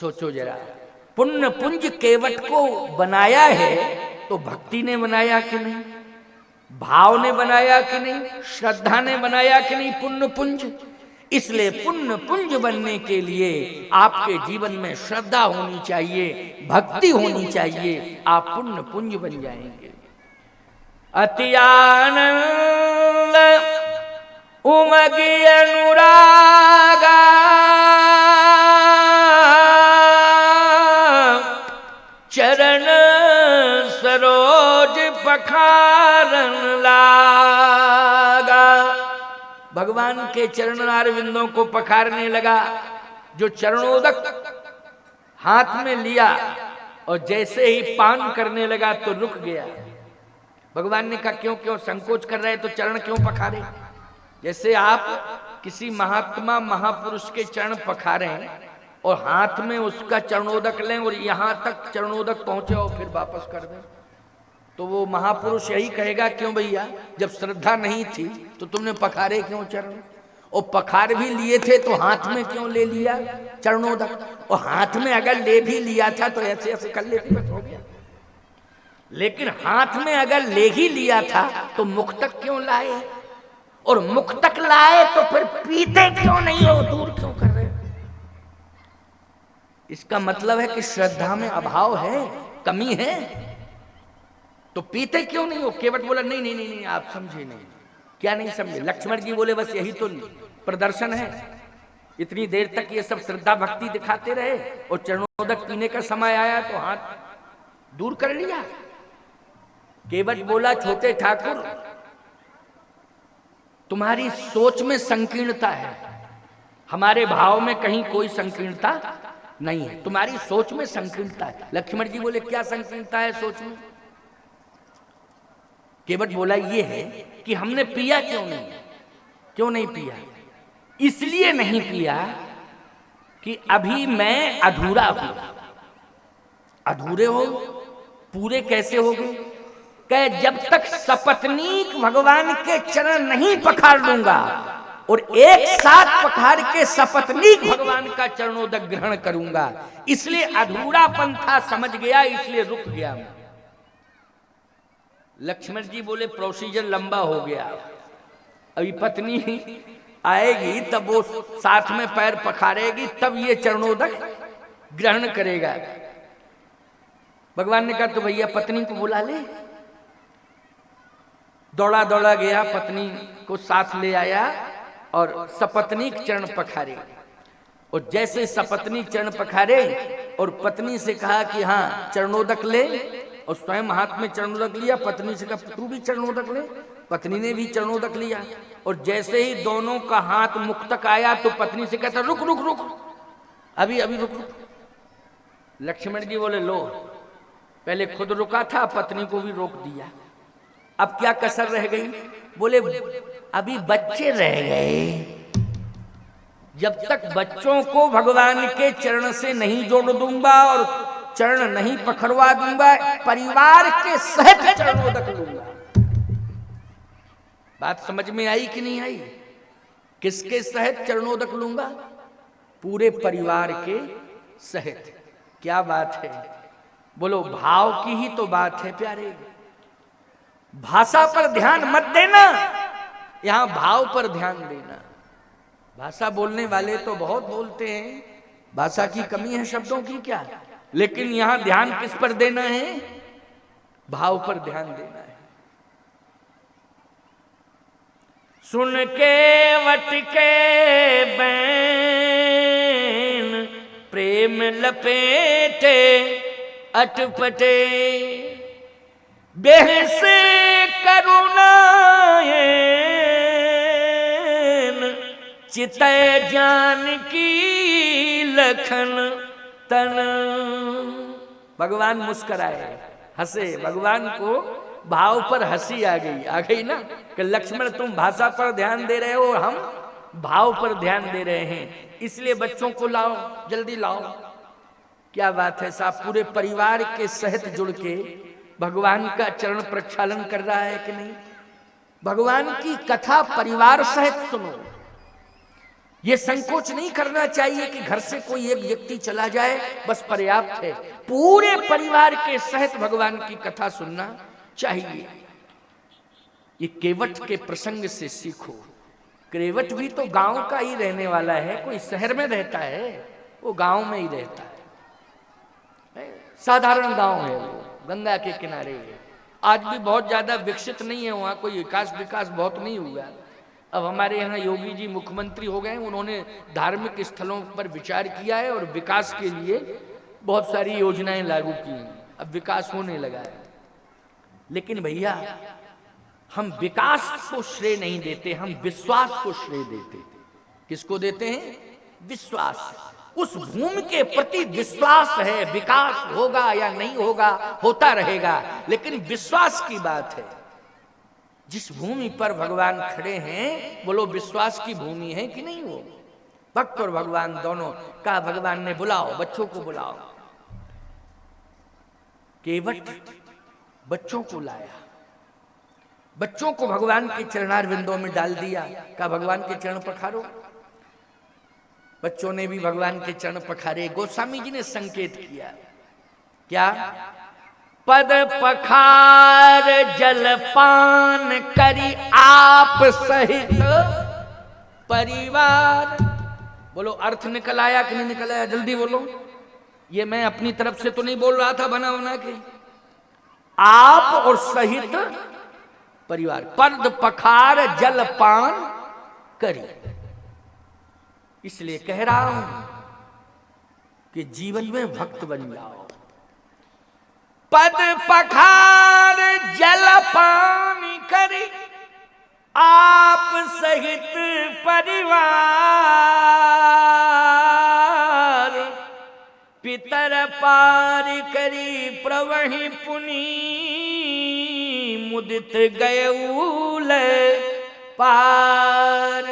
सोचो जरा, पुण्य पुंज केवट को बनाया है तो भक्ति ने बनाया कि नहीं, भाव ने बनाया कि नहीं, श्रद्धा ने बनाया कि नहीं पुण्य पुंज। इसलिए पुण्य पुंज बनने के लिए आपके जीवन में श्रद्धा होनी चाहिए, भक्ति होनी चाहिए, आप पुण्य पुंज बन जाएंगे। अति आनंद उमगी अनुरागा चरण सरोज पखारन लागा। भगवान के चरण अरविंदों को पखारने लगा। जो चरणोदक हाथ में लिया और जैसे ही पान करने लगा तो रुक गया। भगवान ने कहा क्यों क्यों संकोच कर रहे तो चरण क्यों पखारे। जैसे आप किसी महात्मा महापुरुष के चरण पखारें और हाथ में उसका चरणोदक लें और यहां तक चरणोदक पहुंचे और फिर वापस कर दें, तो वो महापुरुष यही कहेगा क्यों भैया, जब श्रद्धा नहीं थी तो तुमने पखारे क्यों चरण, और पखार भी लिए थे तो हाथ में क्यों ले लिया चरणोदक, और हाथ में अगर ले भी लिया था तो ऐसे ऐसे कर लेते हो गया। लेकिन हाथ में अगर ले ही लिया था तो मुख तक क्यों लाए, और मुख तक लाए तो फिर पीते क्यों नहीं हो, दूर क्यों कर रहे। इसका मतलब है कि श्रद्धा में अभाव है, कमी है, तो पीते क्यों नहीं हो। केवट बोला नहीं नहीं नहीं नहीं आप समझे नहीं। क्या नहीं समझे। लक्ष्मण जी बोले बस यही तो प्रदर्शन है, इतनी देर तक ये सब श्रद्धा भक्ति दिखाते रहे और चरणोदक पीने का समय आया तो हाथ दूर कर लिया। केवट बोला छोटे ठाकुर तुम्हारी सोच में संकीर्णता है, हमारे भाव में कहीं कोई संकीर्णता नहीं है, तुम्हारी सोच में संकीर्णता है। लक्ष्मण जी बोले क्या संकीर्णता है सोच में। केवट बोला ये है कि हमने पिया क्यों नहीं पिया। इसलिए नहीं पिया कि अभी मैं अधूरा हूं। अधूरे हो पूरे कैसे हो गए, कहे जब तक सपत्नीक भगवान के चरण नहीं पखार लूंगा और एक साथ पखार के सपत्नीक भगवान का चरणोदक ग्रहण करूंगा, इसलिए अधूरा पंथा समझ गया, इसलिए रुक गया। लक्ष्मण जी बोले प्रोसीजर लंबा हो गया, अभी पत्नी आएगी तब वो साथ में पैर पखारेगी तब ये चरणोदक ग्रहण करेगा। भगवान ने कहा तो भैया पत्नी को बुला ले। दौड़ा दौड़ा गया, पत्नी को साथ ले आया और सपत्नीक चरण पखारे। और जैसे सपत्नीक चरण पखारे और पत्नी से कहा कि हाँ चरणोदक ले, और स्वयं हाथ में चरणोदक लिया। पत्नी से कहा तू भी चरणोदक ले, पत्नी ने भी चरणोदक लिया। और जैसे ही दोनों का हाथ मुख तक आया तो पत्नी से कहता रुक रुक रुक अभी अभी रुक रुक। लक्ष्मण जी बोले लो, पहले खुद रुका था, पत्नी को भी रोक दिया, अब क्या कसर रह गई। बोले अभी बच्चे रह गए, जब तक बच्चों को भगवान के चरण से नहीं जोड़ दूंगा और चरण नहीं पखरवा दूंगा, परिवार के सहित चरणोदक लूंगा। बात समझ में आई कि नहीं आई। किसके सहित चरणोदक लूंगा, पूरे परिवार के सहित। क्या बात है, बोलो भाव की ही तो बात है प्यारे। भाषा पर ध्यान मत देना, यहां भाव पर ध्यान देना। भाषा बोलने वाले तो बहुत बोलते हैं, भाषा की कमी है शब्दों की क्या, लेकिन यहां ध्यान किस पर देना है, भाव पर ध्यान देना है। सुन के वट के बैन प्रेम लपेटे अटपटे, बेहस करुणाएन चितय जान की लखन तन। भगवान मुस्कुराए, हंसे, भगवान को भाव पर हंसी आ गई ना कि लक्ष्मण तुम भाषा पर ध्यान दे रहे हो, हम भाव पर ध्यान दे रहे हैं, इसलिए बच्चों को लाओ, जल्दी लाओ। क्या बात है साहब, पूरे परिवार के सहित जुड़ के भगवान का चरण प्रक्षालन कर रहा है कि नहीं। भगवान की कथा परिवार सहित सुनो, ये संकोच नहीं करना चाहिए कि घर से कोई एक व्यक्ति चला जाए बस पर्याप्त है, पूरे परिवार के सहित भगवान की कथा सुनना चाहिए। ये केवट के प्रसंग से सीखो। केवट भी तो गांव का ही रहने वाला है, कोई शहर में रहता है, वो गांव में ही रहता है, साधारण गांव है वो, गंगा के किनारे है। आज भी बहुत ज्यादा विकसित नहीं है वहां, कोई विकास बहुत नहीं हुआ। अब हमारे यहाँ योगी जी मुख्यमंत्री हो गए, उन्होंने धार्मिक स्थलों पर विचार किया है और विकास के लिए बहुत सारी योजनाएं लागू की हैं, अब विकास होने लगा है। लेकिन भैया हम विकास को श्रेय नहीं देते, हम विश्वास को श्रेय देते। किसको देते हैं? विश्वास। उस भूमि के प्रति विश्वास है, विकास होगा या नहीं होगा, होता रहेगा, लेकिन विश्वास की बात है। जिस भूमि पर भगवान खड़े हैं, बोलो विश्वास की भूमि है कि नहीं? वो भक्त और भगवान दोनों का भगवान ने बुलाओ, बच्चों को बुलाओ। केवट बच्चों को लाया, बच्चों को भगवान के चरणार विंदों में डाल दिया, कहा भगवान के चरण पखारो। बच्चों ने भी भगवान के चरण पखारे। गोस्वामी जी ने संकेत किया, क्या? पद पखार जलपान करी आप सहित परिवार। बोलो अर्थ निकल आया कि नहीं निकल आया? जल्दी बोलो। ये मैं अपनी तरफ से तो नहीं बोल रहा था बना बना के, आप और सहित परिवार। पद पखार जलपान करी, इसलिए कह रहा हूं कि जीवन में भक्त बन जाओ। पद पखार जलपान करी आप सहित परिवार। पितर पार करी प्रवहि पुनि मुदित गयऊल पार।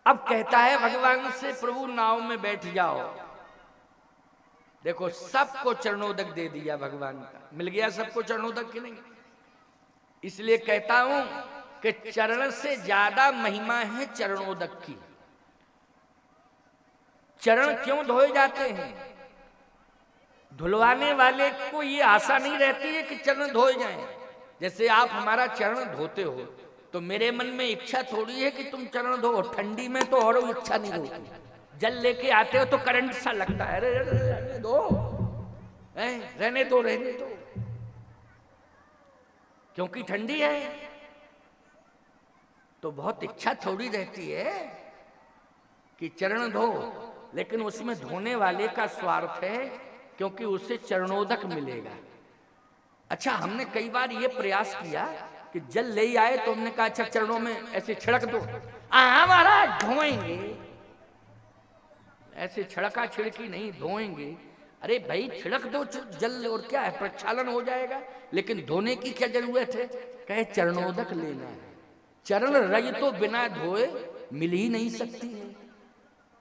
अब कहता है भगवान से, प्रभु नाव में बैठ जाओ। देखो सबको चरणोदक दे दिया भगवान का, मिल गया सबको चरणोदक कि नहीं? इसलिए कहता हूं कि चरण से ज्यादा महिमा है चरणोदक की। चरण क्यों धोए जाते हैं? धुलवाने वाले को ये आशा नहीं रहती है कि चरण धोए जाएं। जैसे आप हमारा चरण धोते हो तो मेरे मन में इच्छा थोड़ी है कि तुम चरण धो, ठंडी में तो और इच्छा नहीं होती। जल लेके आते हो तो करंट सा लगता है, अरे रहने दो, रहने दो, रहने दो, क्योंकि ठंडी है। तो बहुत इच्छा थोड़ी रहती है कि चरण धो, लेकिन उसमें धोने वाले का स्वार्थ है, क्योंकि उसे चरणोदक मिलेगा। अच्छा, हमने कई बार ये प्रयास किया कि जल ले आए तो हमने कहा अच्छा चरणों में ऐसे छिड़क दो, हमारा धोएंगे, ऐसे छिड़का छिड़की नहीं, धोएंगे। अरे भाई छिड़क दो जल और क्या है, प्रक्षालन हो जाएगा, लेकिन धोने की क्या जरूरत है? कहे चरणोदक लेना है। चरण रज तो बिना धोए मिल ही नहीं सकती है,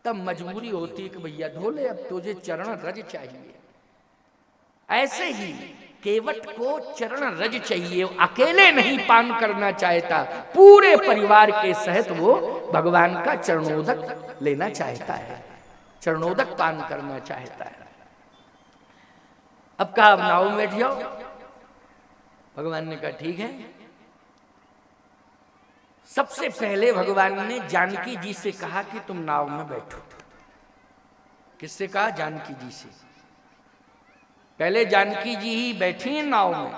तब मजबूरी होती है कि भैया धो ले, अब तुझे चरण रज चाहिए। ऐसे ही केवट को चरण रज चाहिए, अकेले नहीं पान करना चाहता, पूरे परिवार के सहित वो भगवान का चरणोदक लेना चाहता है, चरणोदक पान करना चाहता है। अब कहा अब नाव में बैठ जाओ। भगवान ने कहा ठीक है। सबसे पहले भगवान ने जानकी जी से कहा कि तुम नाव में बैठो। किससे कहा? जानकी जी से। पहले जानकी जी ही बैठी हैं नाव में,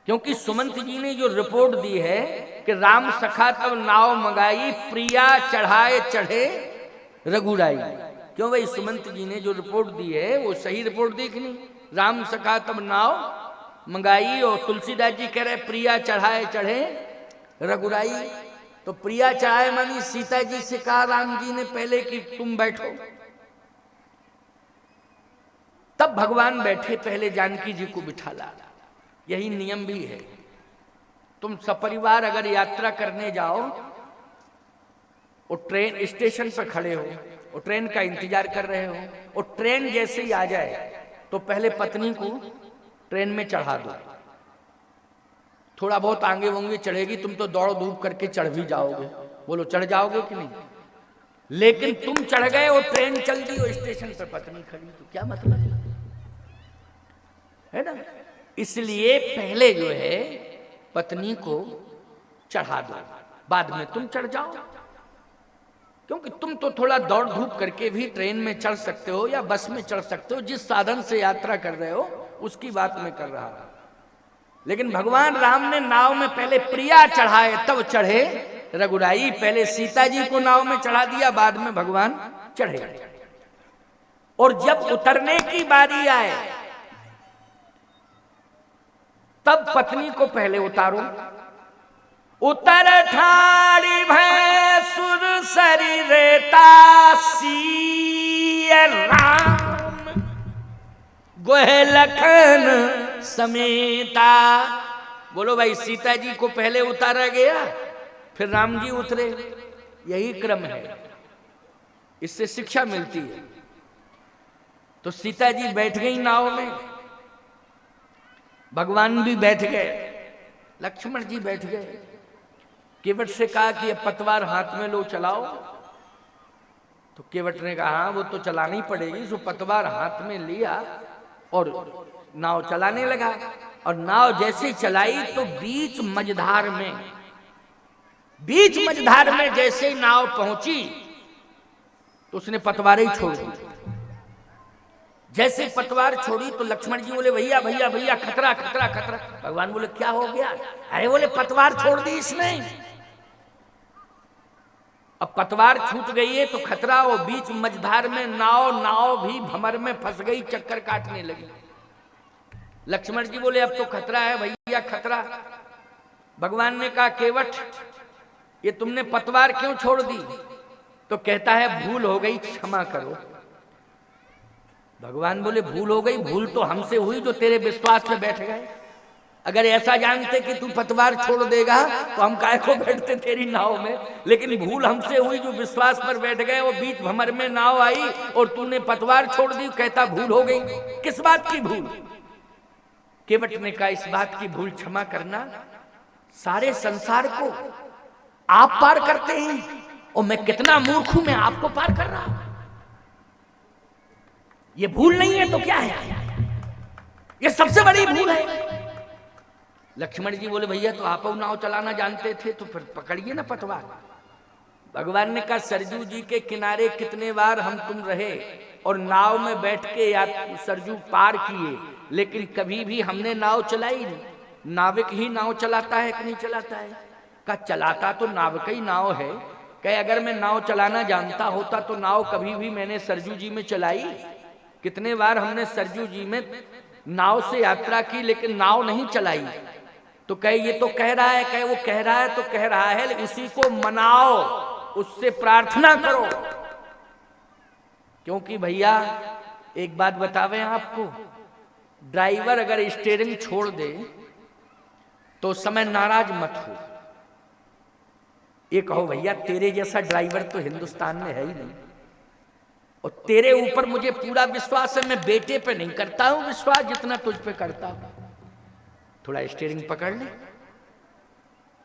क्योंकि सुमंत जी ने जो रिपोर्ट दी है कि राम सखा तब नाव मंगाई, प्रिया चढ़ाए चढ़े रघुराई। क्यों भाई? सुमंत जी ने जो रिपोर्ट दी है वो सही रिपोर्ट दी कि नहीं? राम सखा तब नाव मंगाई, और तुलसीदास जी कह रहे प्रिया चढ़ाए चढ़े रघुराई। तो प्रिया चढ़ाए मानी सीता जी से कहा राम जी ने पहले कि तुम बैठो, तब भगवान बैठे, पहले जानकी जी को बिठाला। यही नियम भी है। तुम सपरिवार अगर यात्रा करने जाओ और ट्रेन स्टेशन पर खड़े हो और ट्रेन का इंतजार कर रहे हो, और ट्रेन जैसे ही आ जाए तो पहले पत्नी को ट्रेन में चढ़ा दो। थोड़ा बहुत आगे होंगे चढ़ेगी, तुम तो दौड़ धूप करके चढ़ भी जाओगे, बोलो चढ़ जाओगे कि नहीं? लेकिन तुम चढ़ गए और ट्रेन चल दी और स्टेशन पर पत्नी खड़ी, तो क्या मतलब है ना? इसलिए पहले जो है पत्नी को चढ़ा दो, बाद में तुम चढ़ जाओ। क्योंकि तुम तो थोड़ा दौड़ धूप करके भी ट्रेन में चढ़ सकते हो या बस में चढ़ सकते हो, जिस साधन से यात्रा कर रहे हो उसकी बात मैं कर रहा हूं। लेकिन भगवान राम ने नाव में पहले प्रिया चढ़ाए तब चढ़े रघुराई। पहले सीता जी को नाव में चढ़ा दिया, बाद में भगवान चढ़े। और जब उतरने की बारी आए तब पत्नी को पहले उतारो। उतर ठाड़ी भय सुर सरी रेता सिय राम गोह लखन समेता। बोलो भाई, सीता जी को पहले उतारा गया, फिर राम जी उतरे, यही क्रम है। इससे शिक्षा मिलती है। तो सीता जी बैठ गई नाव में, भगवान भी बैठ गए, लक्ष्मण जी बैठ गए। केवट से कहा कि अब पतवार हाथ में लो, चलाओ। तो केवट ने कहा हाँ वो तो चलानी पड़ेगी। सो पतवार हाथ में लिया और नाव चलाने लगा। और नाव जैसे चलाई तो बीच मझधार में जैसे नाव पहुंची तो उसने पतवार ही छोड़ दी। जैसे पतवार छोड़ी तो लक्ष्मण जी बोले भैया भैया भैया खतरा खतरा खतरा। भगवान बोले क्या हो गया? अरे बोले पतवार छोड़ दी इसने। अब पतवार छूट गई है तो खतरा। वो बीच मझधार में नाव भी भंवर में फंस गई, चक्कर काटने लगी। लक्ष्मण जी बोले अब तो खतरा है भैया खतरा। भगवान ने कहा केवट ये तुमने पतवार क्यों छोड़ दी? तो कहता है भूल हो गई, क्षमा करो। भगवान बोले भूल हो गई? भूल तो हमसे हुई जो तेरे विश्वास में बैठ गए। अगर ऐसा जानते कि तू पतवार छोड़ देगा तो हम काहे को बैठते तेरी नाव में। लेकिन भूल हमसे हुई जो विश्वास पर बैठ गए। वो बीच भंवर में नाव आई और तूने पतवार छोड़ दी, कहता भूल हो गई। किस बात की भूल? केवट ने कहा इस बात की भूल क्षमा करना, सारे संसार को आप पार करते हैं और मैं कितना मूर्ख हूं, मैं आपको पार कर रहा हूं। ये भूल नहीं है तो क्या है? ये सबसे बड़ी भूल है। लक्ष्मण जी बोले भैया तो आप नाव चलाना जानते थे तो फिर पकड़िए ना पतवार। भगवान ने कहा सरजू जी के किनारे कितने बार हम तुम रहे और नाव में बैठ के या सरजू पार किए, लेकिन कभी भी हमने नाव चलाई नहीं। नाविक ही नाव चलाता है कि नहीं चलाता है? कहा चलाता तो नाविक ही नाव है। कहे अगर मैं नाव चलाना जानता होता तो नाव कभी भी मैंने सरजू जी में चलाई? कितने बार हमने सरजू जी में नाव से यात्रा की लेकिन नाव नहीं चलाई। तो कहे ये तो कह रहा है, कहे वो कह रहा है तो कह रहा है, उसी को मनाओ, उससे प्रार्थना करो। क्योंकि भैया एक बात बतावे आपको, ड्राइवर अगर स्टीयरिंग छोड़ दे तो उस समय नाराज मत हो। ये कहो भैया तेरे जैसा ड्राइवर तो हिंदुस्तान में है ही नहीं और तेरे ऊपर मुझे पूरा विश्वास है। मैं बेटे पे नहीं करता हूं विश्वास जितना तुझ पे करता हूं। थोड़ा स्टीयरिंग पकड़ ले,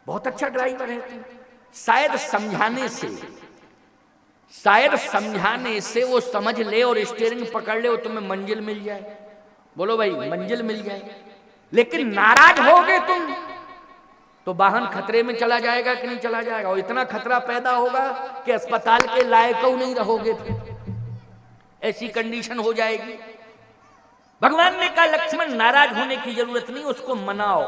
बहुत अच्छा ड्राइवर है तू। शायद समझाने से वो समझ ले और स्टीयरिंग पकड़ ले और तुम्हें मंजिल मिल जाए। बोलो भाई मंजिल मिल जाए। लेकिन नाराज होगे तुम तो वाहन खतरे में चला जाएगा कि नहीं चला जाएगा? और इतना खतरा पैदा होगा कि अस्पताल के लायक नहीं रहोगे। फिर ऐसी कंडीशन हो जाएगी। भगवान ने कहा लक्ष्मण नाराज होने की जरूरत नहीं, उसको मनाओ।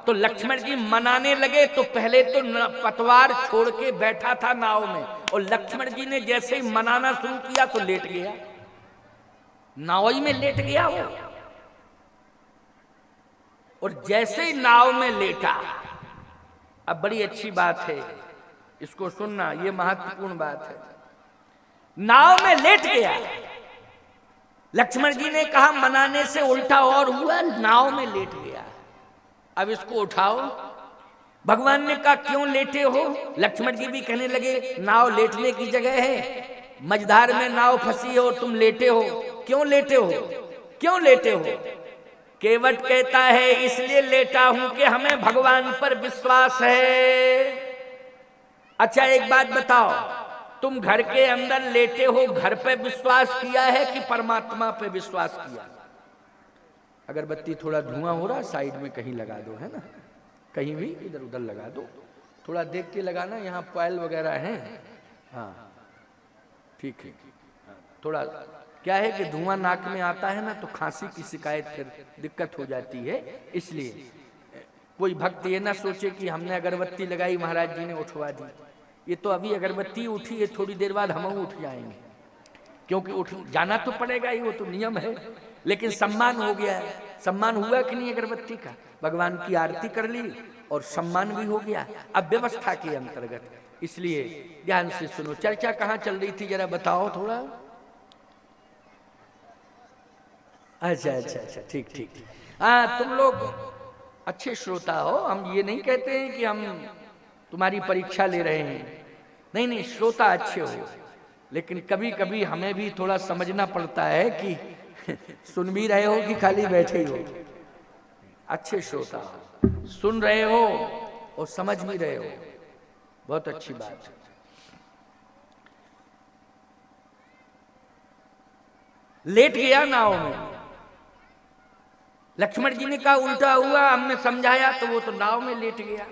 तो लक्ष्मण जी मनाने लगे तो पहले तो पतवार छोड़ के बैठा था नाव में और लक्ष्मण जी ने जैसे ही मनाना शुरू किया तो लेट गया, नाव ही में लेट गया वो। और जैसे ही नाव में लेटा, अब बड़ी अच्छी बात है, इसको सुनना, ये महत्वपूर्ण बात है। नाव में लेट गया, लक्ष्मण जी ने कहा मनाने से उल्टा और हुआ, नाव में लेट गया। अब इसको उठाओ। भगवान ने कहा क्यों लेटे हो? लक्ष्मण जी भी कहने लगे नाव लेटने की जगह है, मझधार में नाव फंसी है और तुम लेटे हो। क्यों लेटे हो? केवट कहता है इसलिए लेटा हूं कि हमें भगवान पर विश्वास है। अच्छा एक बात बताओ, तुम घर के अंदर लेटे हो, घर पे विश्वास किया है कि परमात्मा पे विश्वास किया? अगरबत्ती थोड़ा धुआं हो रहा, साइड में कहीं लगा दो, है ना, कहीं भी इधर उधर लगा दो, थोड़ा देख के लगाना, यहाँ पॉइल वगैरह हैं। हाँ ठीक है। थोड़ा क्या है कि धुआं नाक में आता है ना तो खांसी की शिकायत फिर दिक्कत हो जाती है, इसलिए कोई भक्त ये ना सोचे कि हमने अगरबत्ती लगाई महाराज जी ने उठवा दी। ये तो अभी अगरबत्ती उठी है, थोड़ी देर बाद हम उठ जाएंगे, क्योंकि उठ जाना तो पड़ेगा ही, वो तो नियम है। लेकिन सम्मान हो गया है, सम्मान हुआ कि नहीं अगरबत्ती का? भगवान की आरती कर ली और सम्मान भी हो गया, अब व्यवस्था के अंतर्गत। इसलिए ध्यान से सुनो, चर्चा कहाँ चल रही थी जरा बताओ थोड़ा। अच्छा अच्छा अच्छा, ठीक ठीक। हाँ, तुम लोग अच्छे श्रोता हो, हम ये नहीं कहते हैं कि हम तुम्हारी परीक्षा ले रहे हैं, नहीं नहीं, श्रोता अच्छे हो, लेकिन कभी कभी हमें भी थोड़ा समझना पड़ता है कि सुन भी रहे हो कि खाली बैठे ही हो। अच्छे श्रोता हो, सुन रहे हो और समझ भी रहे हो, बहुत अच्छी बात है। लेट गया नाव में, लक्ष्मण जी ने कहा उल्टा हुआ, हमने समझाया तो वो तो नाव में लेट गया।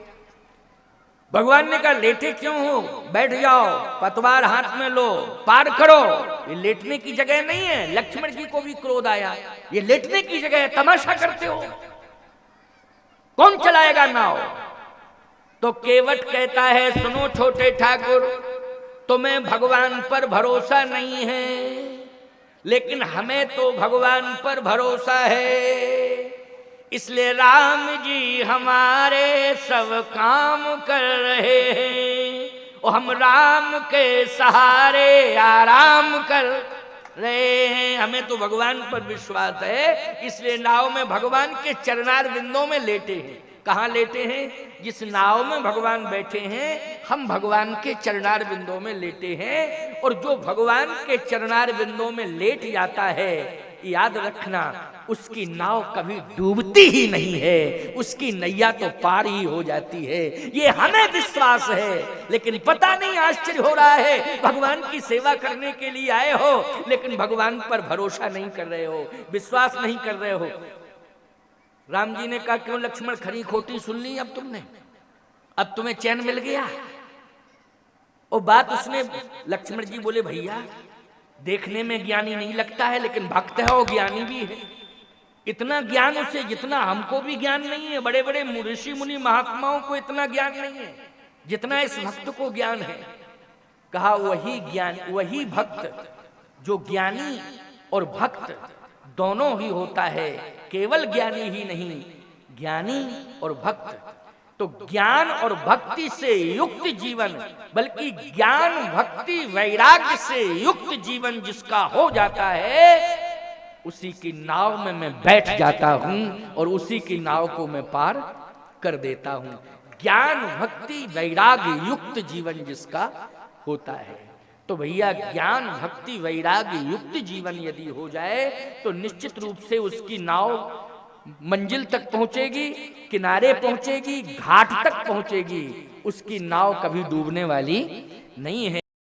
भगवान ने कहा लेटे क्यों हो, बैठ जाओ, पतवार हाथ में लो, पार करो। ये लेटने की जगह नहीं है। लक्ष्मण जी को भी क्रोध आया, ये लेटने की जगह है, तमाशा करते हो, कौन चलाएगा नाव? तो केवट कहता है सुनो छोटे ठाकुर, तुम्हें भगवान पर भरोसा नहीं है, लेकिन हमें तो भगवान पर भरोसा है, इसलिए राम जी हमारे सब काम कर रहे हैं और हम राम के सहारे आराम कर रहे हैं। हमें तो भगवान पर विश्वास है, इसलिए नाव में भगवान के चरणार बिंदों में लेटे हैं। कहाँ लेटे हैं? जिस नाव में भगवान बैठे हैं, हम भगवान के चरणार बिंदों में लेटे हैं। और जो भगवान के चरणार बिंदों में लेट जाता है, याद रखना, उसकी नाव कभी डूबती ही नहीं है, उसकी नैया तो पार ही हो जाती है। ये हमें विश्वास है, लेकिन पता नहीं आश्चर्य हो रहा है, भगवान की सेवा करने के लिए आए हो, लेकिन भगवान पर भरोसा नहीं कर रहे हो, विश्वास नहीं कर रहे हो। राम जी ने कहा क्यों लक्ष्मण, खरी खोटी सुन ली अब तुमने, अब तुम्हें चैन मिल गया? और बात उसने, लक्ष्मण जी बोले भैया देखने में ज्ञानी नहीं लगता है, लेकिन भक्त है और ज्ञानी भी है। इतना ज्ञान उसे जितना हमको भी ज्ञान नहीं है, बड़े बड़े ऋषि मुनि महात्माओं को इतना ज्ञान नहीं है जितना इस भक्त को ज्ञान है। कहा वही ज्ञान, वही भक्त जो ज्ञानी और भक्त दोनों ही होता है, केवल ज्ञानी ही नहीं, ज्ञानी और भक्त। तो ज्ञान और भक्ति से युक्त जीवन, बल्कि ज्ञान भक्ति वैराग्य से युक्त जीवन जिसका हो जाता है, उसी की नाव में मैं बैठ जाता हूं और उसी की नाव को मैं पार कर देता हूं। ज्ञान भक्ति वैराग्य युक्त जीवन जिसका होता है, तो भैया ज्ञान भक्ति वैराग्य युक्त जीवन यदि हो जाए तो निश्चित रूप से उसकी नाव मंजिल तक पहुंचेगी, किनारे पहुंचेगी, घाट तक पहुंचेगी, उसकी नाव कभी डूबने वाली नहीं है।